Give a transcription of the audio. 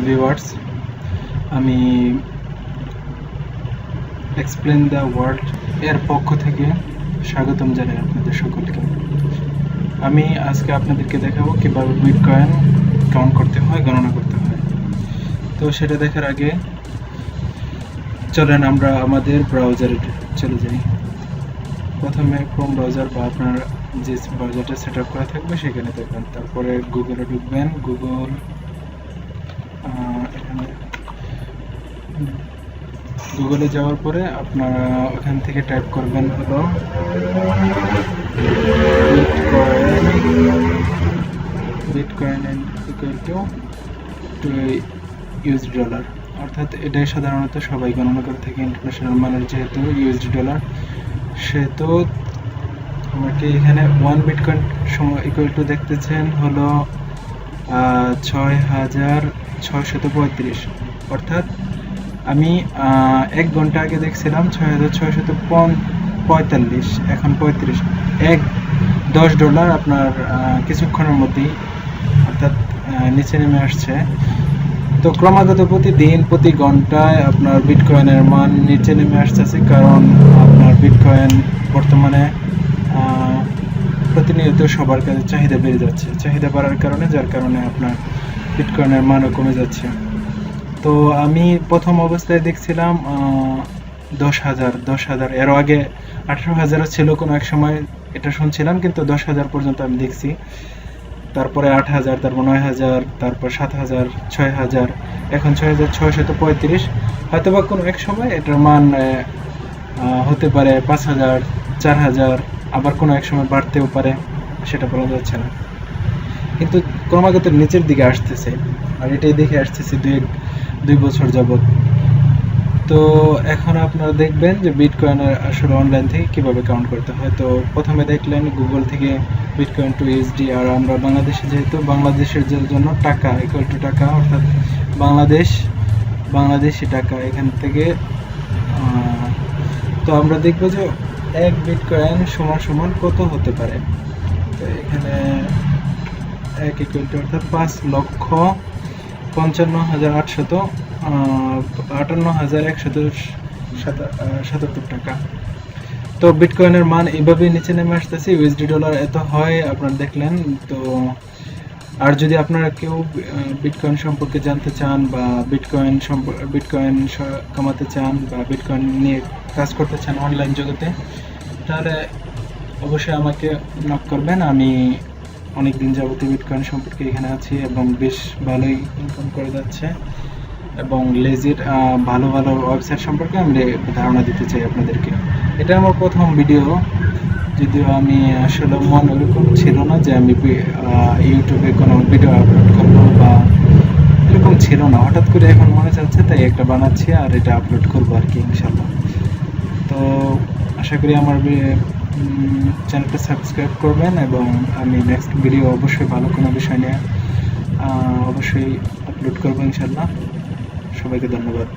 Viewers, আমি explain the world এর পক্ষ থেকে স্বাগতম জানাই আপনাদের সকলকে। আমি আজকে আপনাদেরকে দেখাবো কিভাবে বিটকয়েন কাউন্ট করতে হয়, গণনা করতে হয়। তো সেটা দেখার আগে চলেন আমরা আমাদের ব্রাউজারে চলে যাই। প্রথমে ক্রোম ব্রাউজার বা আপনার যে ব্রাউজারটা সেট আপ করা থাকবে সেখানে দেখবেন, তারপরে গুগলে ঢুকবেন। গুগলে যাওয়ার পরে আপনারা ওখান থেকে টাইপ করবেন হলো bitcoin equal to USD dollar, অর্থাৎ এটাই সাধারণত সবাই গণনা করে থাকে ইন্টারন্যাশনাল মানের, যেহেতু ইউএসডি ডলার সেহেতু আমাকে এখানে 1 বিটকয়েন ইকুয়াল টু দেখতেছেন হলো 6635, অর্থাৎ আমি 1 ঘন্টা আগে দেখছিলাম 6645, এখন 35, $10 আপনার কিছুক্ষণের মধ্যেই অর্থাৎ নিচে নেমে আসছে। তো ক্রমাগত প্রতিদিন প্রতি ঘন্টায় আপনার বিটকয়েনের মান নিচে নেমে আসতেছে, কারণ আপনার বিটকয়েন বর্তমানে প্রতিনিয়ত সবার কাছে চাহিদা বেড়ে যাচ্ছে, চাহিদা বাড়ার কারণে, যার কারণে আপনার বিটকয়েনের মানও কমে যাচ্ছে। তো আমি প্রথম অবস্থায় দেখছিলাম 10,000, এর আগে 18,000 ছিল কোনো এক সময়, এটা শুনছিলাম, কিন্তু 10,000 পর্যন্ত আমি দেখছি। তারপরে 8,000, তারপর 9,000, তারপর 7,000, 6,000, এখন 6,635। হয়তো বা কোনো এক সময় এটার মান হতে পারে 5,000, 4,000, আবার কোনো এক সময় বাড়তেও পারে, সেটা বলা যাচ্ছে না। কিন্তু ক্রমাগত নিচের দিকে আসতেছে, আর এটাই দেখে আসতেছি 2 বছর যাবত। তো এখন আপনারা দেখবেন যে বিটকয়েনের আসলে অনলাইন থেকে কিভাবে কাউন্ট করতে হয়। তো প্রথমে দেখলেন গুগল থেকে বিটকয়েন টু ইউএসডি, আর আমরা বাংলাদেশে যেহেতু, বাংলাদেশের জন্য টাকা ইকুয়াল টু টাকা, অর্থাৎ বাংলাদেশি টাকা, এখান থেকে তো আমরা দেখব যে 1 বিটকয়েন সমান কত হতে পারে। তো এখানে 1 ইকুয়াল টু অর্থাৎ 5,55,85177 টাকা। তো বিটকয়েনের মান এইভাবেই নিচে নেমে আসতেছে, ইউএসডি ডলার এত হয় আপনারা দেখলেন। তো আর যদি আপনারা কেউ বিটকয়েন সম্পর্কে জানতে চান বা বিটকয়েন কামাতে চান বা বিটকয়েন নিয়ে কাজ করতে চান অনলাইন জগতে, তাহলে অবশ্যই আমাকে নক করবেন। আমি অনেক দিন যাবত বিটকয়েন সম্পর্কে এখানে আছি এবং বেশ ভালোই ইনকাম করে যাচ্ছে, এবং লেজিট ভালো ওয়েবসাইট সম্পর্কে আমি ধারণা দিতে চাই আপনাদেরকে। এটা আমার প্রথম ভিডিও, যদিও আমি আসলে মন ওরকম ছিল না যে আমি ইউটিউবে কোনো ভিডিও আপলোড করবো বা এরকম ছিল না, হঠাৎ করে এখন মনে চাচ্ছে, তাই একটা বানাচ্ছি আর এটা আপলোড করবো আর কি, ইনশাল্লাহ। তো আশা করি আমার চ্যানেলটা সাবস্ক্রাইব করবেন, এবং আমি নেক্সট ভিডিও অবশ্যই ভালো কোনো বিষয় নিয়ে অবশ্যই আপলোড করবো ইনশাল্লাহ। সবাইকে ধন্যবাদ।